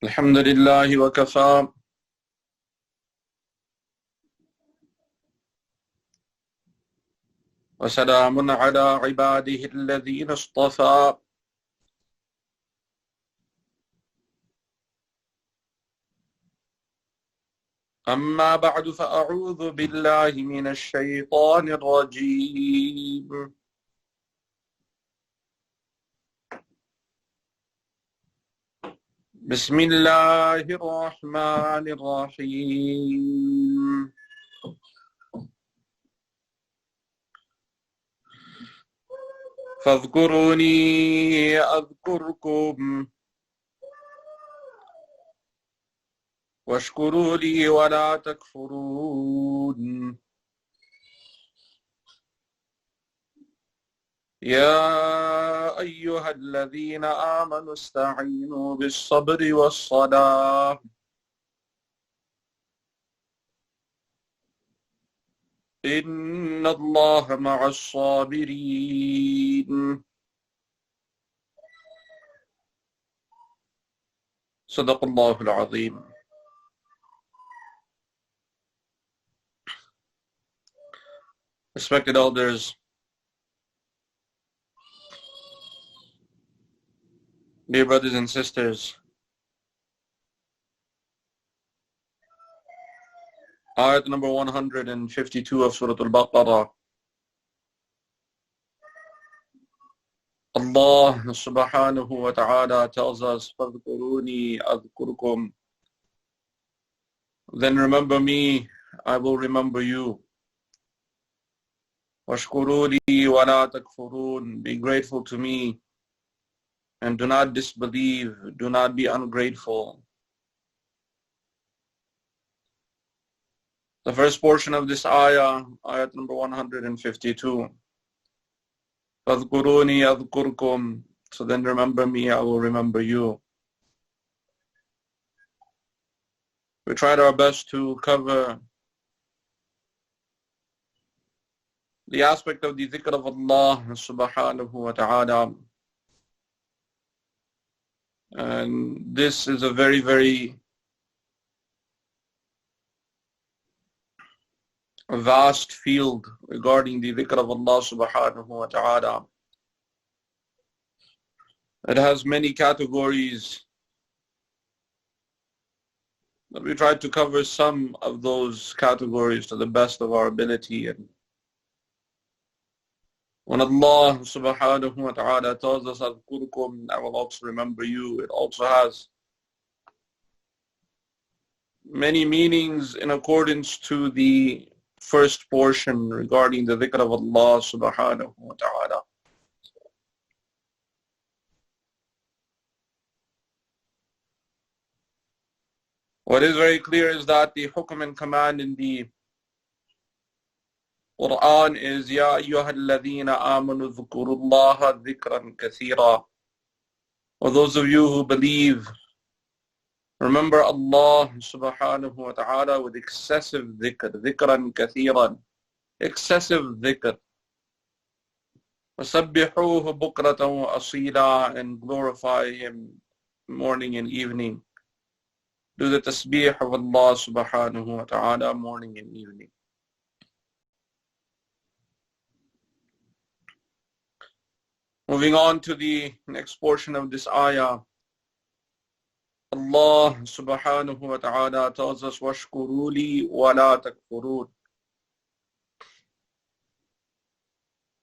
الحمد لله وكفى وسلام على عباده الذين اصطفى أما بعد فأعوذ بالله من الشيطان الرجيم بسم الله الرحمن الرحيم فاذكروني أذكركم واشكروا لي ولا تكفرون يا أيها الذين آمنوا استعينوا بالصبر والصلاة إن الله مع الصابرين صدق الله العظيم. Respected elders, dear brothers and sisters, Ayat number 152 of Surat Al-Baqarah. Allah subhanahu wa ta'ala tells us, فَاذْكُرُونِي أَذْكُرْكُمْ. Then remember me, I will remember you. وَاشْكُرُوا لِي وَلَا تَكْفُرُونَ. Be grateful to me and do not disbelieve, do not be ungrateful. The first portion of this ayah, ayat number 152. فَاذْكُرُونِي أَذْكُرْكُمْ. So then remember me, I will remember you. We tried our best to cover the aspect of the dhikr of Allah subhanahu wa ta'ala. And this is a very, very vast field regarding the dhikr of Allah subhanahu wa ta'ala. It has many categories, but we tried to cover some of those categories to the best of our ability. And when Allah subhanahu wa ta'ala tells us, أَذْكُرْكُمْ, I will also remember you, it also has many meanings in accordance to the first portion regarding the dhikr of Allah subhanahu wa ta'ala. What is very clear is that the hukm and command in the Quran is Ya ayyuhalladhina amanu dhkurullaha dhikran kathira. For those of you who believe, remember Allah subhanahu wa ta'ala with excessive dhikr, dhikran kathiran, excessive dhikr. وَسَبِّحُوهُ بُكْرَةً وَأَصِيلًا, and glorify Him morning and evening. Do the tasbih of Allah subhanahu wa ta'ala morning and evening. Moving on to the next portion of this ayah, Allah subhanahu wa ta'ala tells us, وَاشْكُرُوا لِي وَلَا تَكْفُرُونَ.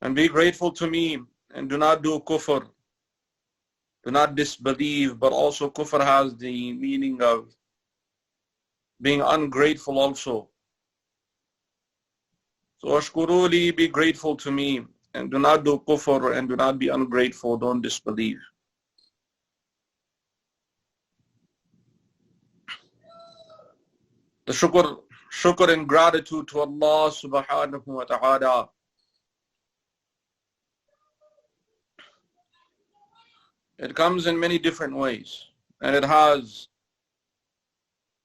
And be grateful to me and do not do kufr. Do not disbelieve, but also kufr has the meaning of being ungrateful also. So وَاشْكُرُوا لِي, be grateful to me and do not do kufr and do not be ungrateful, don't disbelieve. The shukr and gratitude to Allah subhanahu wa ta'ala it comes in many different ways, and it has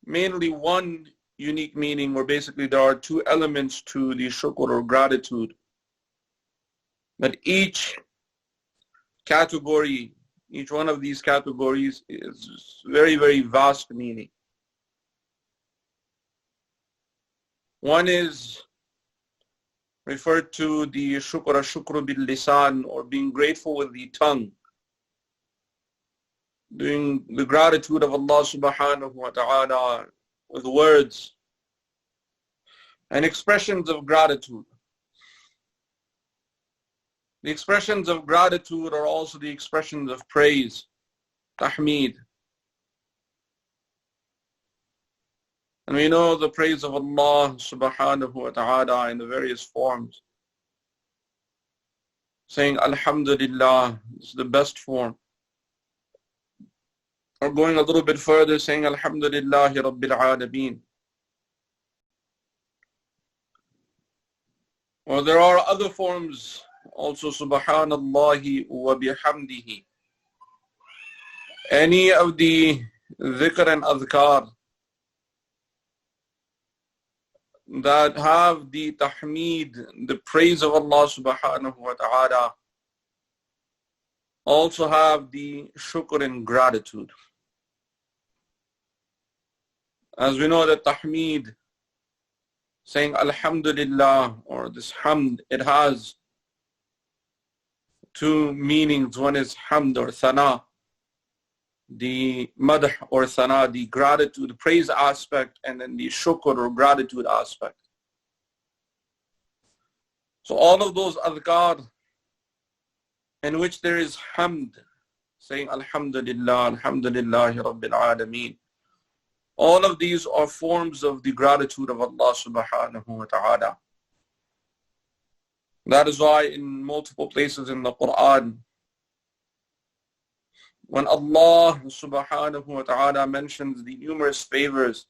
mainly one unique meaning, where basically there are two elements to the shukr or gratitude. But each category Each one of these categories is very, very vast meaning. One is referred to the shukru bil lisan, or being grateful with the tongue, doing the gratitude of Allah subhanahu wa ta'ala with words and expressions of gratitude. The expressions of gratitude are also the expressions of praise, tahmeed. And we know the praise of Allah subhanahu wa ta'ala in the various forms. Saying Alhamdulillah is the best form. Or going a little bit further, saying Alhamdulillahi Rabbil Alameen. Or there are other forms also, Subhanallahi wa bihamdihi. Any of the dhikr and adhkar that have the tahmeed, the praise of Allah subhanahu wa ta'ala, also have the shukr and gratitude. As we know that tahmeed, saying Alhamdulillah, or this hamd, it has two meanings. One is hamd or thana, the madh or thana, the gratitude, praise aspect, and then the shukr or gratitude aspect. So all of those adhkar in which there is hamd, saying Alhamdulillah, Alhamdulillahi Rabbil Alameen, all of these are forms of the gratitude of Allah subhanahu wa ta'ala. That is why in multiple places in the Quran, when Allah subhanahu wa ta'ala mentions the numerous favors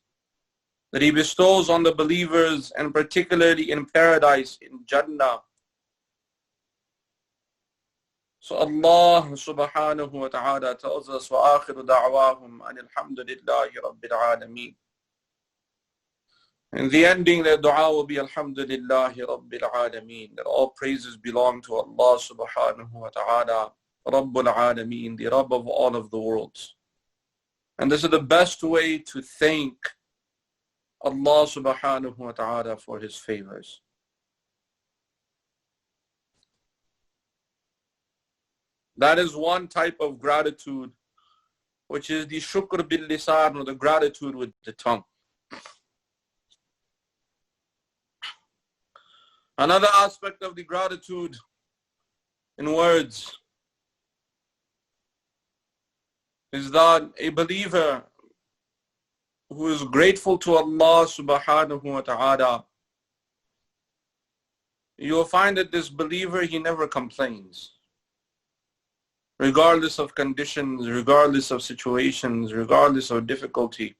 that He bestows on the believers, and particularly in paradise, in Jannah, so Allah subhanahu wa ta'ala tells us, وَآخِرُ دَعْوَاهُمْ أَنِ الْحَمْدُ لِلَّهِ رَبِّ الْعَالَمِينَ. And the ending, their dua will be Alhamdulillahi Rabbil Alameen, that all praises belong to Allah subhanahu wa ta'ala, Rabbul Alameen, the Rabb of all of the worlds. And this is the best way to thank Allah subhanahu wa ta'ala for His favors. That is one type of gratitude, which is the shukr bil lisan, or the gratitude with the tongue. Another aspect of the gratitude in words is that a believer who is grateful to Allah subhanahu wa ta'ala, you will find that this believer, he never complains. Regardless of conditions, regardless of situations, regardless of difficulty.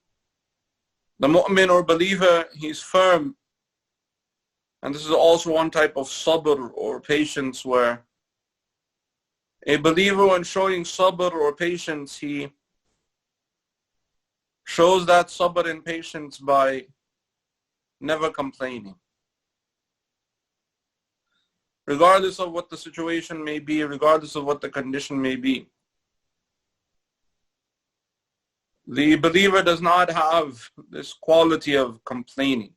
The mu'min or believer, he's firm. And this is also one type of sabr or patience, where a believer, when showing sabr or patience, he shows that sabr and patience by never complaining. Regardless of what the situation may be, regardless of what the condition may be. The believer does not have this quality of complaining.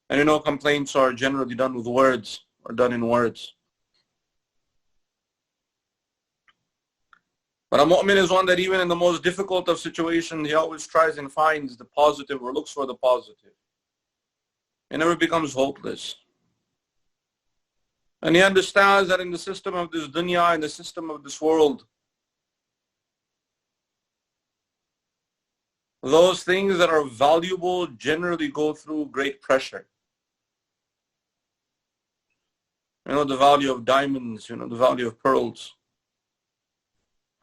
And you know, complaints are generally done with words, or done in words. But a mu'min is one that even in the most difficult of situations, he always tries and finds the positive, or looks for the positive. He never becomes hopeless. And he understands that in the system of this dunya, in the system of this world, those things that are valuable generally go through great pressure. You know, the value of diamonds, you know, the value of pearls.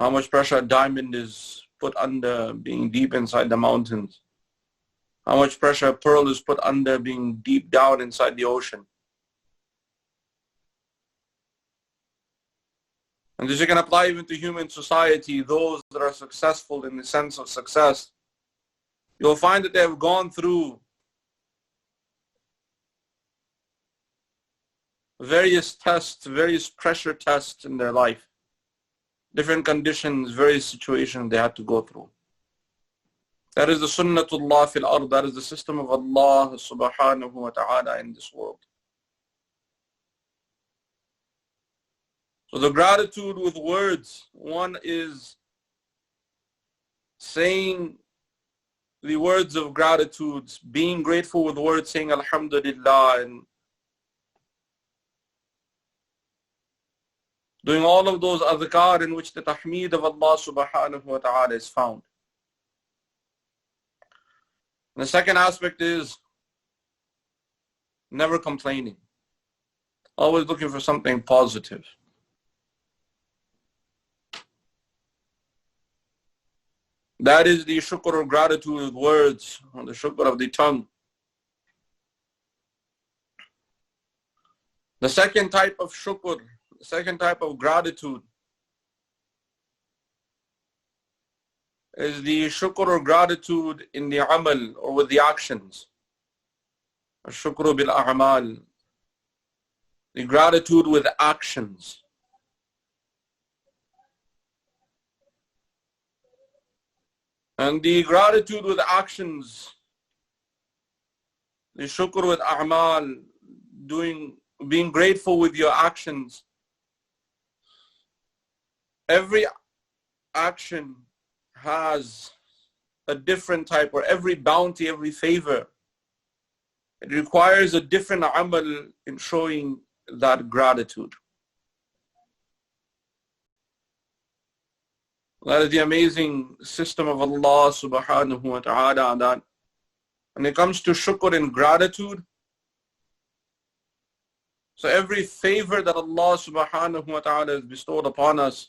How much pressure a diamond is put under being deep inside the mountains. How much pressure a pearl is put under being deep down inside the ocean. And this you can apply even to human society. Those that are successful in the sense of success, you'll find that they have gone through various tests, various pressure tests in their life. different conditions, various situations they had to go through. That is the sunnatullah fil ard. That is the system of Allah subhanahu wa ta'ala in this world. So the gratitude with words, one is saying the words of gratitude, being grateful with words, saying alhamdulillah, and doing all of those adhkar in which the tahmeed of Allah subhanahu wa ta'ala is found. And the second aspect is never complaining, always looking for something positive. That is the shukr of gratitude with words, or the shukr of the tongue. The second type of shukr, the second type of gratitude is the shukr or gratitude in the amal, or with the actions. Shukr bil a'mal, the gratitude with actions. And the gratitude with actions, the shukr with a'mal, being grateful with your actions. Every action has a different type, or every bounty, every favor, it requires a different amal in showing that gratitude. That is the amazing system of Allah subhanahu wa ta'ala, that when it comes to shukr and gratitude, so every favor that Allah subhanahu wa ta'ala has bestowed upon us,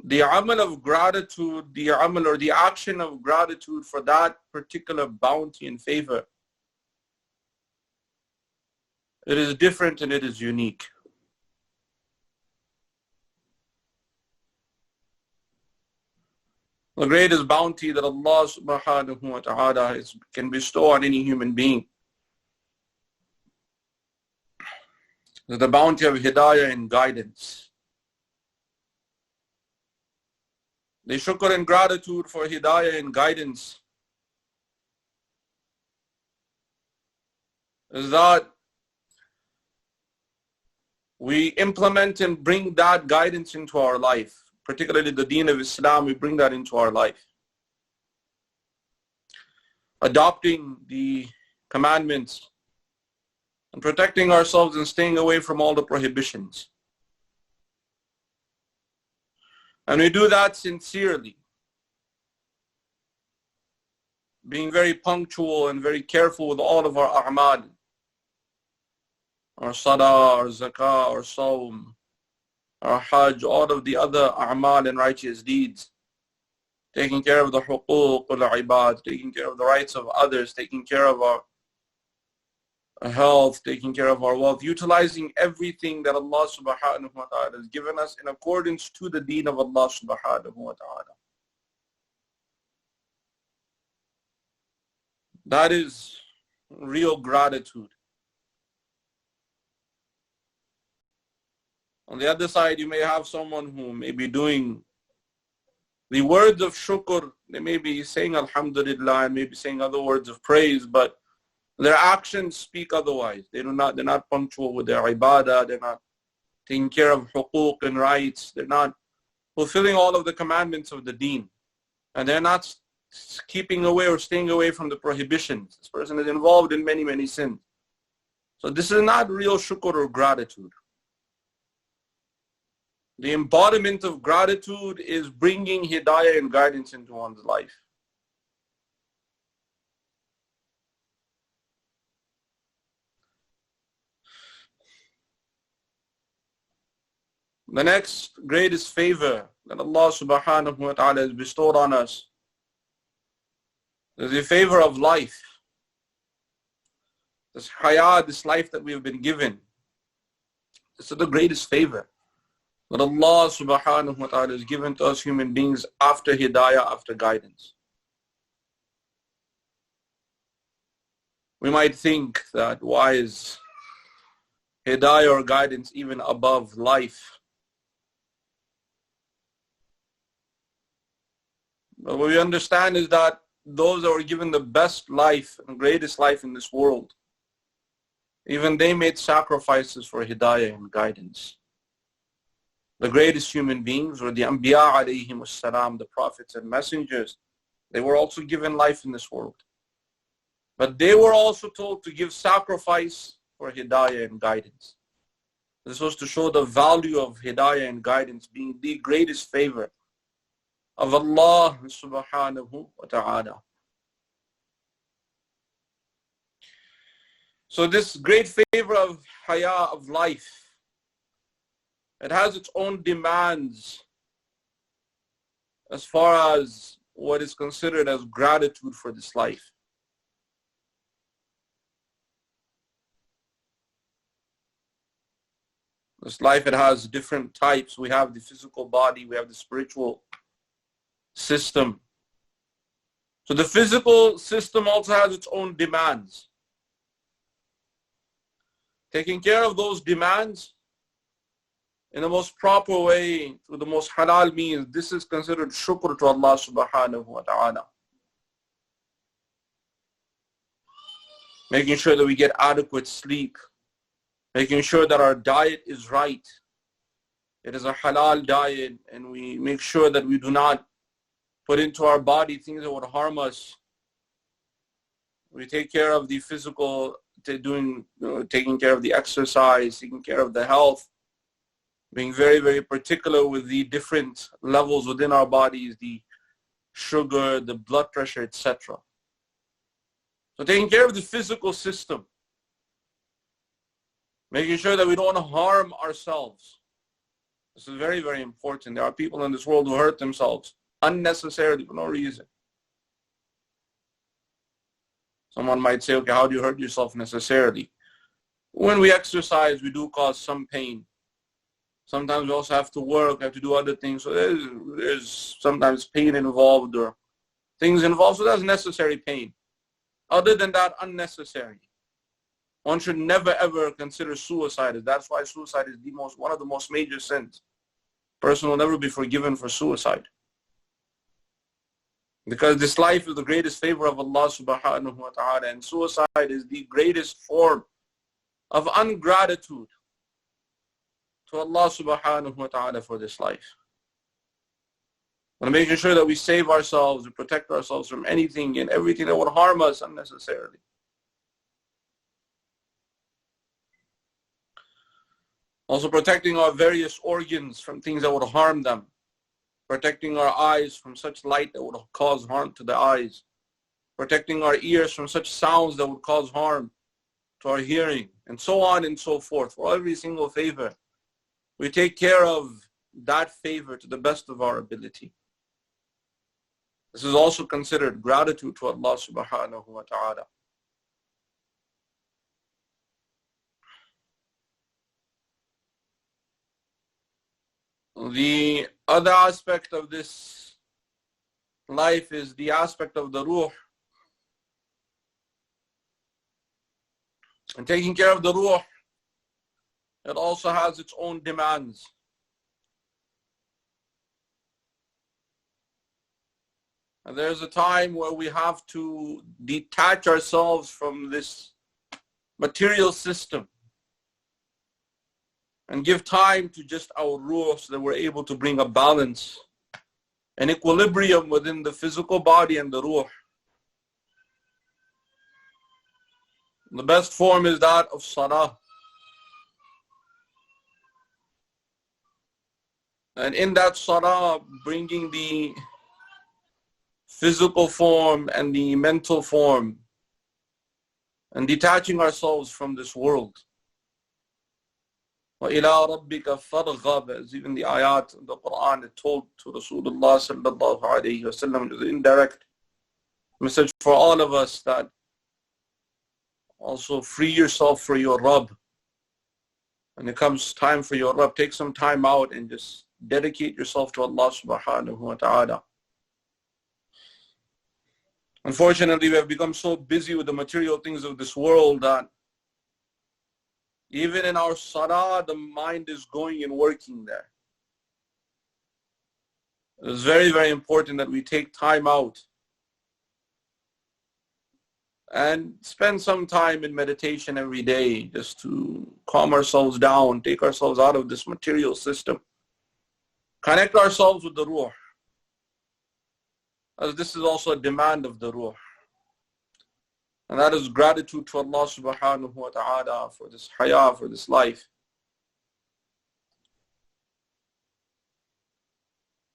the amal of gratitude, the amal or the action of gratitude for that particular bounty and favor, it is different and it is unique. The greatest bounty that Allah subhanahu wa ta'ala can bestow on any human being is the bounty of hidayah and guidance. The shukr and gratitude for hidayah and guidance is that we implement and bring that guidance into our life. Particularly the deen of Islam, we bring that into our life. Adopting the commandments and protecting ourselves and staying away from all the prohibitions. And we do that sincerely, being very punctual and very careful with all of our a'mal, our salah, our zakah, our sawm, our hajj, all of the other a'mal and righteous deeds, taking care of the huquq al-ibad, taking care of the rights of others, taking care of our health, taking care of our wealth, utilizing everything that Allah subhanahu wa ta'ala has given us in accordance to the deen of Allah subhanahu wa ta'ala. That is real gratitude. On the other side, you may have someone who may be doing the words of shukr, they may be saying alhamdulillah and maybe saying other words of praise, but their actions speak otherwise. They're not punctual with their ibadah, they're not taking care of huquq and rights, they're not fulfilling all of the commandments of the deen, and they're not keeping away or staying away from the prohibitions. This person is involved in many, many sins. So this is not real shukr or gratitude. The embodiment of gratitude is bringing hidayah and guidance into one's life. The next greatest favor that Allah subhanahu wa ta'ala has bestowed on us is the favor of life. This hayat, this life that we have been given. This is the greatest favor that Allah subhanahu wa ta'ala has given to us human beings after hidayah, after guidance. We might think that why is hidayah or guidance even above life? But what we understand is that those that were given the best life and greatest life in this world, even they made sacrifices for hidayah and guidance. The greatest human beings were the Anbiya alayhim salam, the prophets and messengers. They were also given life in this world. But they were also told to give sacrifice for hidayah and guidance. This was to show the value of hidayah and guidance being the greatest favor of Allah subhanahu wa ta'ala. So this great favor of haya, of life, it has its own demands as far as what is considered as gratitude for this life. This life, it has different types. We have the physical body, we have the spiritual system. So the physical system also has its own demands. Taking care of those demands in the most proper way, through the most halal means, this is considered shukr to Allah subhanahu wa ta'ala. Making sure that we get adequate sleep. Making sure that our diet is right. It is a halal diet, and we make sure that we do not put into our body things that would harm us. We take care of the physical, taking care of the exercise, taking care of the health, being very, very particular with the different levels within our bodies, the sugar, the blood pressure, etc. So taking care of the physical system, making sure that we don't harm ourselves. This is very, very important. There are people in this world who hurt themselves unnecessarily for no reason. Someone might say, okay, how do you hurt yourself necessarily? When we exercise, we do cause some pain. Sometimes we also have to work, have to do other things. So there's sometimes pain involved or things involved. So that's necessary pain. Other than that, unnecessary. One should never ever consider suicide. That's why suicide is one of the most major sins. A person will never be forgiven for suicide. Because this life is the greatest favor of Allah subhanahu wa ta'ala, and suicide is the greatest form of ungratitude to Allah subhanahu wa ta'ala for this life. And making sure that we save ourselves, we protect ourselves from anything and everything that would harm us unnecessarily. Also protecting our various organs from things that would harm them. Protecting our eyes from such light that would cause harm to the eyes. Protecting our ears from such sounds that would cause harm to our hearing. And so on and so forth. For every single favor, we take care of that favor to the best of our ability. This is also considered gratitude to Allah subhanahu wa ta'ala. The other aspect of this life is the aspect of the ruh. And taking care of the ruh, it also has its own demands. And there's a time where we have to detach ourselves from this material system and give time to just our ruh so that we're able to bring a balance, an equilibrium within the physical body and the ruh. The best form is that of salah. And in that salah, bringing the physical form and the mental form and detaching ourselves from this world. وَإِلَىٰ رَبِّكَ فَارْغَبْ, as even the ayat in the Quran, it told to Rasulullah sallallahu alayhi wa sallam, it is an indirect message for all of us that also free yourself for your Rabb. When it comes time for your Rabb, take some time out and just dedicate yourself to Allah subhanahu wa ta'ala. Unfortunately, we have become so busy with the material things of this world that even in our salah, the mind is going and working there. It's very, very important that we take time out and spend some time in meditation every day just to calm ourselves down, take ourselves out of this material system, connect ourselves with the ruh, as this is also a demand of the ruh. And that is gratitude to Allah subhanahu wa ta'ala for this hayah, for this life.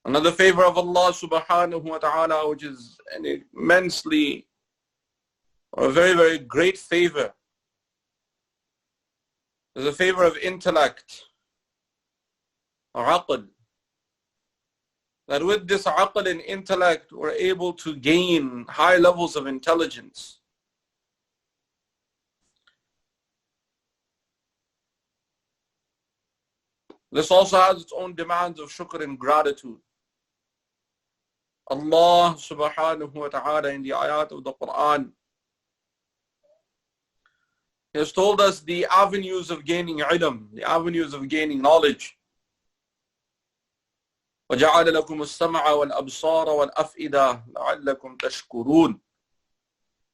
Another favor of Allah subhanahu wa ta'ala, which is an immensely or a very, very great favor, is a favor of intellect, or aql. That with this aql and intellect, we're able to gain high levels of intelligence. This also has its own demands of shukr and gratitude. Allah subhanahu wa ta'ala in the ayat of the Quran has told us the avenues of gaining ilm, the avenues of gaining knowledge. وَجَعَلَ لَكُمُ السَّمْعَ وَالْأَبْصَارَ وَالْأَفْئِدَةَ لَعَلَّكُمْ تَشْكُرُونَ.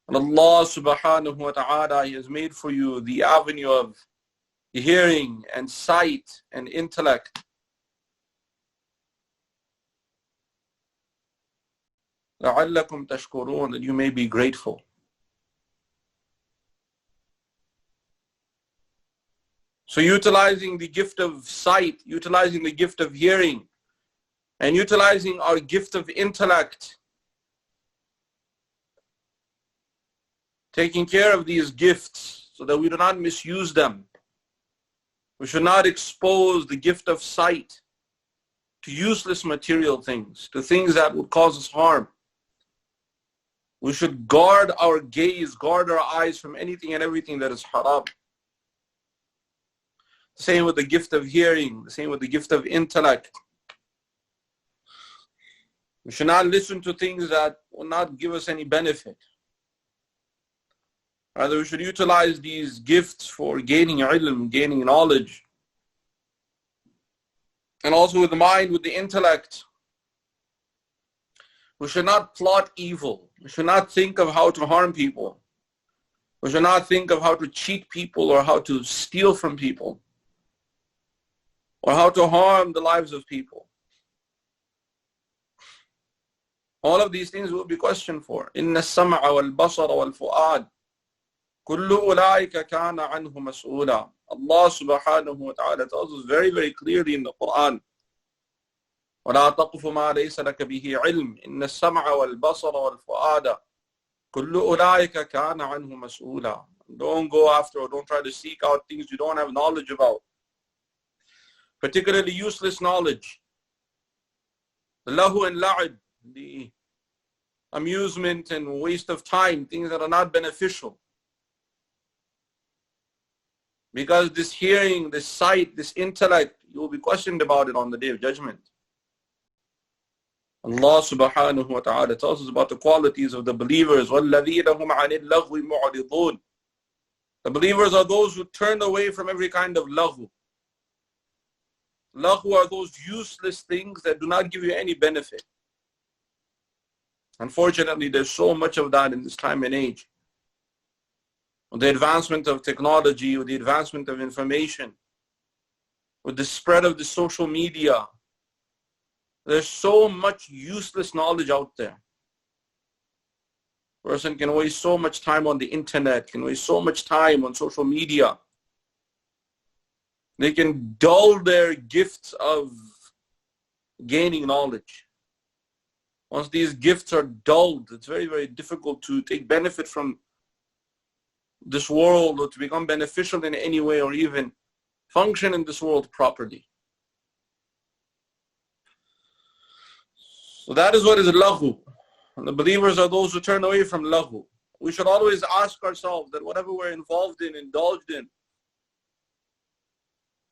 And Allah subhanahu wa ta'ala, He has made for you the avenue of hearing and sight and intellect. لَعَلَّكُمْ تَشْكُرُونَ, that you may be grateful. So utilizing the gift of sight, utilizing the gift of hearing, and utilizing our gift of intellect, taking care of these gifts so that we do not misuse them. We should not expose the gift of sight to useless material things, to things that would cause us harm. We should guard our gaze, guard our eyes from anything and everything that is haram. The same with the gift of hearing, the same with the gift of intellect. We should not listen to things that will not give us any benefit. Rather, we should utilize these gifts for gaining ilm, gaining knowledge. And also with the mind, with the intellect. We should not plot evil. We should not think of how to harm people. We should not think of how to cheat people or how to steal from people, or how to harm the lives of people. All of these things will be questioned for. إِنَّ السَّمْعَ وَالْبَصَرَ وَالْفُؤَادَ كُلُّ أُولَٰئِكَ كَانَ عَنْهُ مَسْئُولًا. Allah subhanahu wa ta'ala tells us very, very clearly in the Quran, وَلَا تَقْفُ مَا لَيْسَ لَكَ بِهِ عِلْمٍ إِنَّ السَّمْعَ وَالْبَصَرَ وَالْفُؤَادَ كُلُّ أُولَٰئِكَ كَانَ عَنْهُ مَسْئُولًا. Don't go after or don't try to seek out things you don't have knowledge about. Particularly useless knowledge. The lahu and la'ib, the amusement and waste of time, things that are not beneficial. Because this hearing, this sight, this intellect, you will be questioned about it on the Day of Judgment. Allah subhanahu wa ta'ala tells us about the qualities of the believers. وَالَّذِينَ هُمْ عَنِ اللَّغْوِ مُعْرِضُونَ. The believers are those who turn away from every kind of lahu. Lahu are those useless things that do not give you any benefit. Unfortunately, there's so much of that in this time and age. With the advancement of technology, with the advancement of information, with the spread of the social media, there's so much useless knowledge out there. A person can waste so much time on the internet, can waste so much time on social media. They can dull their gifts of gaining knowledge. Once these gifts are dulled, it's very, very difficult to take benefit from this world or to become beneficial in any way or even function in this world properly. So that is what is lahu. And the believers are those who turn away from lahu. We should always ask ourselves that whatever we're involved in, indulged in,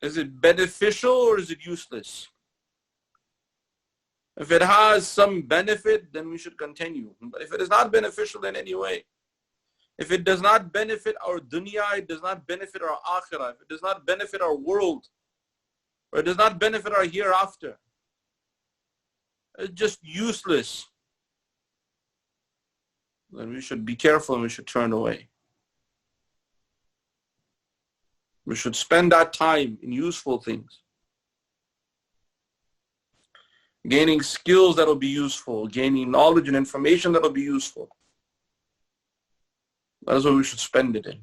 is it beneficial or is it useless? If it has some benefit, then we should continue. But if it is not beneficial in any way, if it does not benefit our dunya, it does not benefit our akhirah, if it does not benefit our world, or it does not benefit our hereafter, just useless, then we should be careful and we should turn away. We should spend that time in useful things. Gaining skills that will be useful, gaining knowledge and information that will be useful. That is what we should spend it in.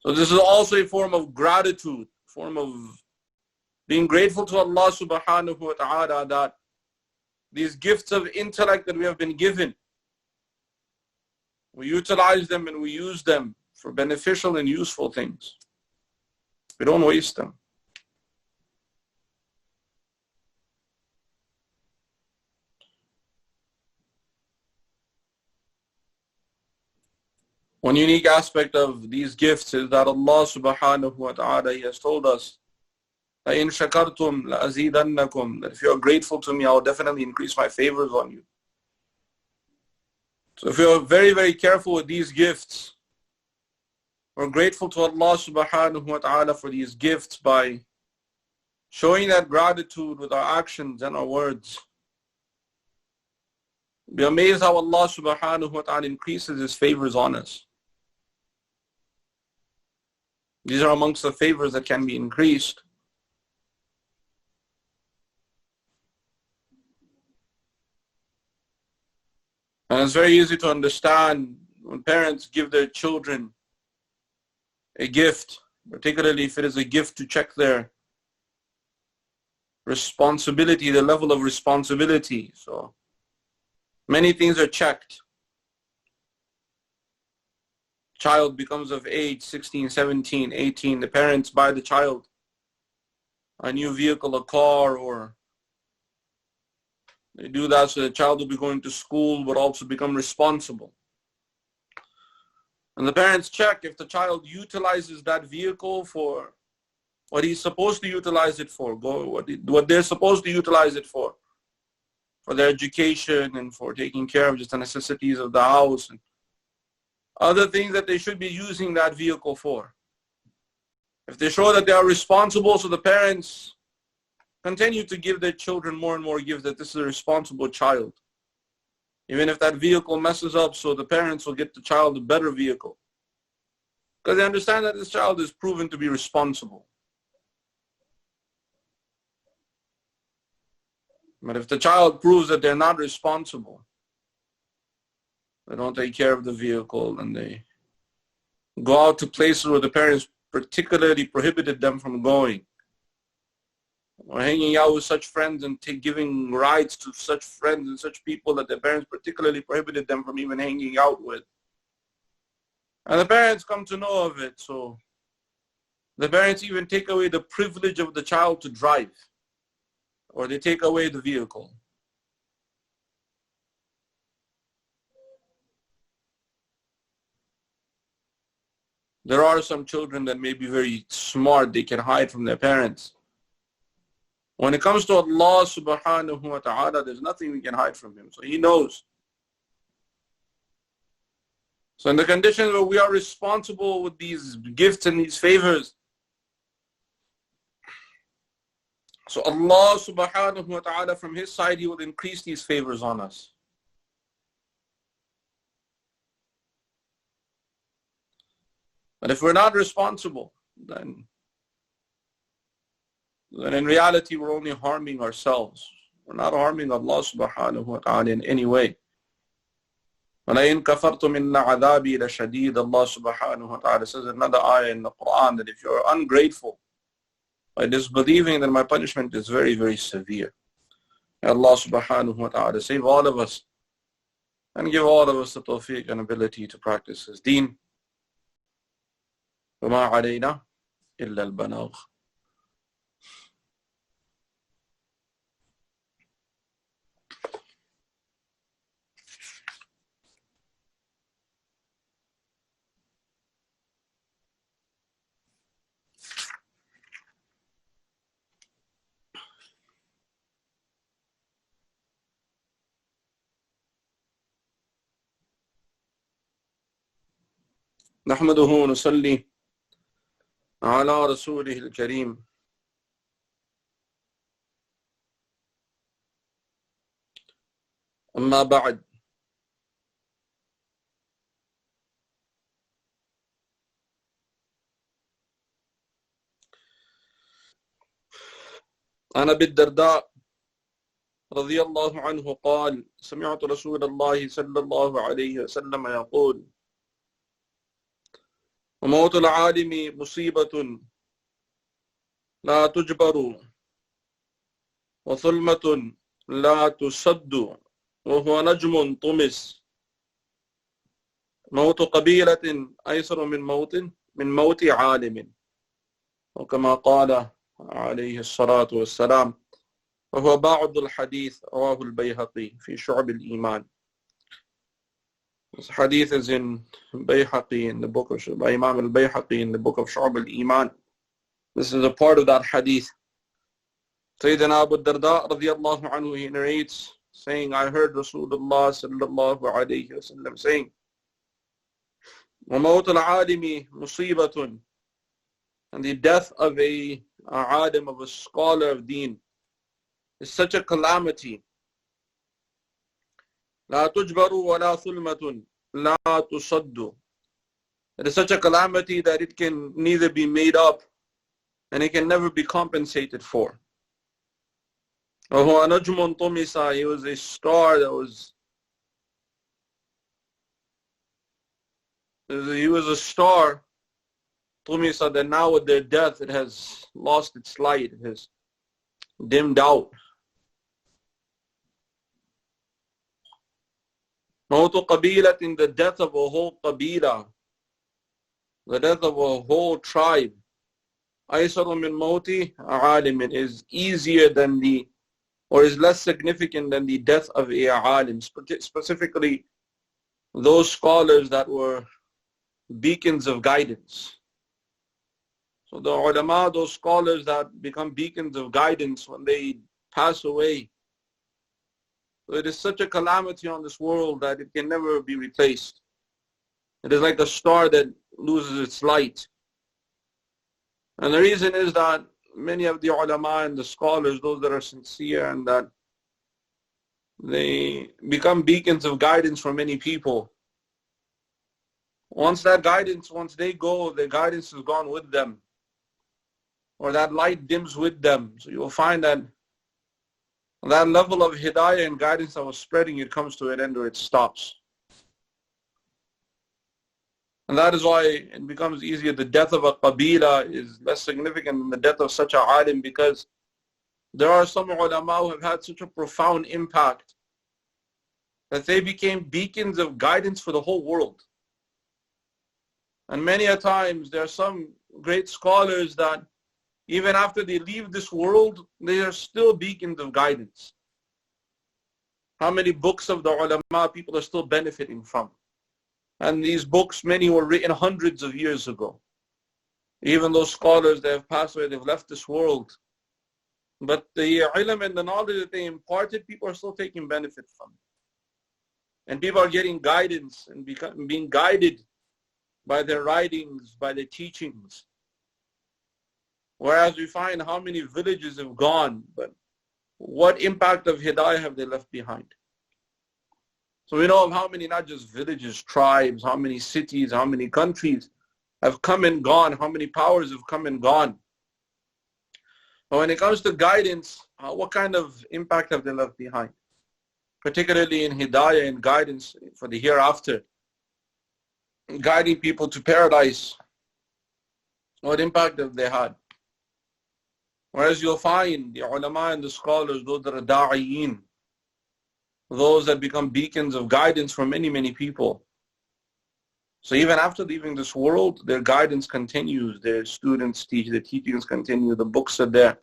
So this is also a form of gratitude, form of being grateful to Allah subhanahu wa ta'ala that these gifts of intellect that we have been given, we utilize them and we use them for beneficial and useful things. We don't waste them. One unique aspect of these gifts is that Allah subhanahu wa ta'ala, He has told us, لَإِن شَكَرْتُمْ لَأَزِيدَنَّكُمْ, that if you are grateful to me, I will definitely increase my favors on you. So if you are very, very careful with these gifts, we're grateful to Allah subhanahu wa ta'ala for these gifts by showing that gratitude with our actions and our words. Be amazed how Allah subhanahu wa ta'ala increases His favors on us. These are amongst the favors that can be increased. And it's very easy to understand when parents give their children a gift, particularly if it is a gift to check their responsibility, the level of responsibility. So many things are checked. Child becomes of age, 16, 17, 18. The parents buy the child a new vehicle, a car, or they do that so the child will be going to school but also become responsible. And the parents check if the child utilizes that vehicle for what he's supposed to utilize it for, what they're supposed to utilize it for their education and for taking care of just the necessities of the house and other things that they should be using that vehicle for. If they show that they are responsible, so the parents continue to give their children more and more gifts, that this is a responsible child. Even if that vehicle messes up, so the parents will get the child a better vehicle. Because they understand that this child is proven to be responsible. But if the child proves that they're not responsible, they don't take care of the vehicle, and they go out to places where the parents particularly prohibited them from going, or hanging out with such friends and giving rides to such friends and such people that the parents particularly prohibited them from even hanging out with. And the parents come to know of it, so the parents even take away the privilege of the child to drive, or they take away the vehicle. There are some children that may be very smart, they can hide from their parents. When it comes to Allah subhanahu wa ta'ala, there's nothing we can hide from Him. So He knows. So in the conditions where we are responsible with these gifts and these favors, so Allah subhanahu wa ta'ala from His side, He will increase these favors on us. But if we're not responsible, then in reality we're only harming ourselves. We're not harming Allah subhanahu wa ta'ala in any way. وَلَئِن كَفَرْتُمْ إِنَّ عَذَابِي لَشَدِيدٌ, Allah subhanahu wa ta'ala says in another ayah in the Quran that if you're ungrateful by disbelieving, then my punishment is very, very severe. May Allah subhanahu wa ta'ala save all of us and give all of us the tawfiq and ability to practice His deen. وَمَا عَلَيْنَا إِلَّا الْبَلَاغُ. نحمده ونصلي على رسوله الكريم أما بعد. عن أبي الدرداء رضي الله عنه قال سمعت رسول الله صلى الله عليه وسلم يقول وموت العالم مصيبة لا تجبر وظلمة لا تسد وهو نجم طمس موت قبيلة أيسر من موت عالم وكما قال عليه الصلاة والسلام وهو بعض الحديث رواه البيهقي في شعب الإيمان. This hadith is in Bayhaqi, in the book of by Imam al-Bayhaqi in the book of Shu'ab al-Iman. This is a part of that hadith. Sayyidina Abu Darda radiyallahu anhu, he narrates saying, I heard Rasulullah sallallahu alayhi wa sallam saying, وَمَوْتُ الْعَالِمِ مُصِيبَةٌ, and the death of a alim, of a scholar of deen, is such a calamity. لا تجبر ولا ثلمة لا تصد. It is such a calamity that it can neither be made up and it can never be compensated for. وهو نجم طمس, he was a star that was, he was a star, طمس, that now with their death it has lost its light, it has dimmed out. موت قبيلة, in the death of a whole qabila, the death of a whole tribe. أيسر من موت عالم, is easier than the, or is less significant than the death of a alim, specifically those scholars that were beacons of guidance. So the ulama, those scholars that become beacons of guidance when they pass away, so it is such a calamity on this world that it can never be replaced. It is like a star that loses its light. And the reason is that many of the ulama and the scholars, those that are sincere and that they become beacons of guidance for many people. Once that guidance, once they go, the guidance is gone with them, or that light dims with them. So you will find that that level of hidayah and guidance that was spreading, it comes to an end or it stops. And that is why it becomes easier. The death of a qabila is less significant than the death of such a alim, because there are some ulama who have had such a profound impact that they became beacons of guidance for the whole world. And many a times there are some great scholars that even after they leave this world, they are still beacons of guidance. How many books of the ulama people are still benefiting from? And these books, many were written hundreds of years ago. Even those scholars that have passed away, they've left this world. But the ilm and the knowledge that they imparted, people are still taking benefit from. And people are getting guidance and being guided by their writings, by their teachings. Whereas we find how many villages have gone, but what impact of hidayah have they left behind? So we know of how many, not just villages, tribes, how many cities, how many countries have come and gone, how many powers have come and gone. But when it comes to guidance, what kind of impact have they left behind? Particularly in hidayah and guidance for the hereafter, guiding people to paradise. What impact have they had? Whereas you'll find the ulama and the scholars, those that are da'iyeen, those that become beacons of guidance for many, many people. So even after leaving this world, their guidance continues. Their students teach, their teachings continue, the books are there.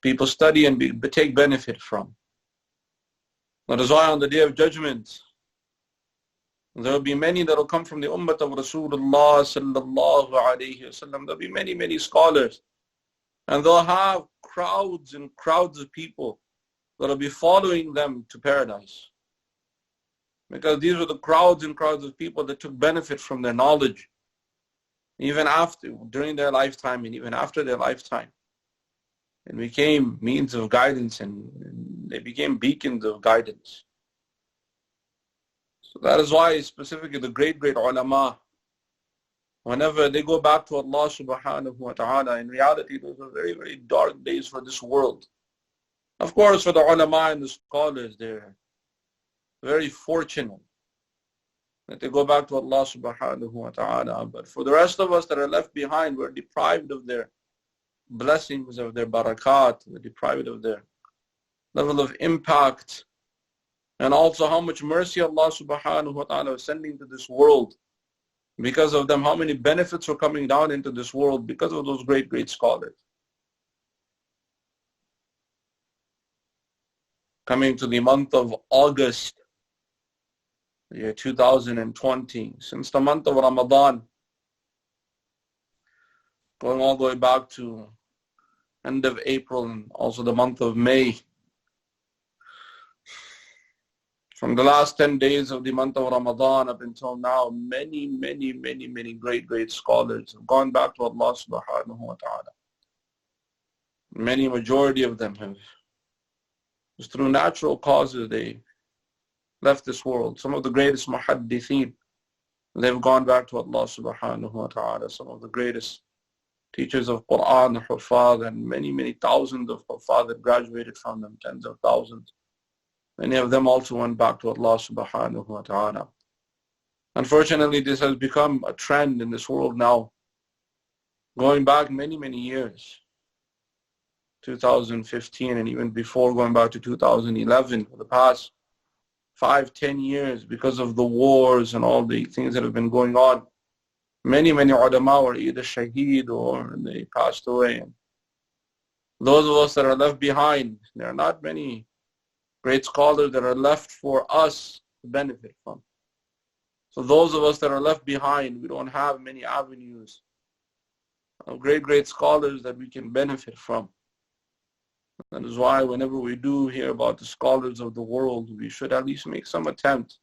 People study and take benefit from. That is why on the Day of Judgment, there will be many that will come from the ummah of Rasulullah sallallahu alayhi wa sallam. There will be many, many scholars. And they'll have crowds and crowds of people that will be following them to paradise. Because these were the crowds and crowds of people that took benefit from their knowledge, even after, during their lifetime and even after their lifetime. And became means of guidance, and they became beacons of guidance. So that is why specifically the great ulama, whenever they go back to Allah subhanahu wa ta'ala, in reality those are very dark days for this world. Of course, for the ulama and the scholars, they're very fortunate that they go back to Allah subhanahu wa ta'ala. But for the rest of us that are left behind, we're deprived of their blessings, of their barakat, we're deprived of their level of impact, and also how much mercy Allah subhanahu wa ta'ala is sending to this world. Because of them, how many benefits are coming down into this world because of those great scholars. Coming to the month of August, the year 2020, since the month of Ramadan, going all the way back to end of April and also the month of May. From the last 10 days of the month of Ramadan up until now, many great scholars have gone back to Allah subhanahu wa ta'ala. Majority of them have, just through natural causes, they left this world. Some of the greatest muhaddithin, they've gone back to Allah subhanahu wa ta'ala. Some of the greatest teachers of Quran, Hufad, and many thousands of Hufad that graduated from them, tens of thousands. Many of them also went back to Allah subhanahu wa ta'ala. Unfortunately, this has become a trend in this world now, going back many years. 2015 and even before, going back to 2011, for the past 5-10 years, because of the wars and all the things that have been going on, many ulama were either shaheed or they passed away. And those of us that are left behind, there are not many great scholars that are left for us to benefit from. So those of us that are left behind, we don't have many avenues of great scholars that we can benefit from. That is why whenever we do hear about the scholars of the world, we should at least make some attempt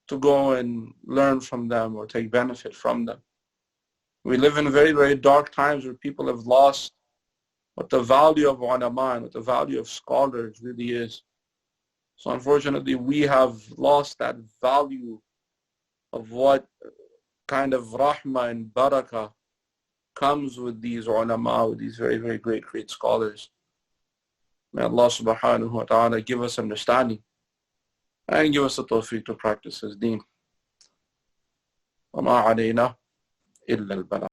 to go and learn from them or take benefit from them. We live in very dark times where people have lost what the value of ulama and what the value of scholars really is. So unfortunately, we have lost that value of what kind of rahmah and barakah comes with these ulama, with these very great scholars. May Allah subhanahu wa ta'ala give us understanding and give us the tawfiq to practice His deen. وَمَا عَلَيْنَا إِلَّا الْبَلَاغُ.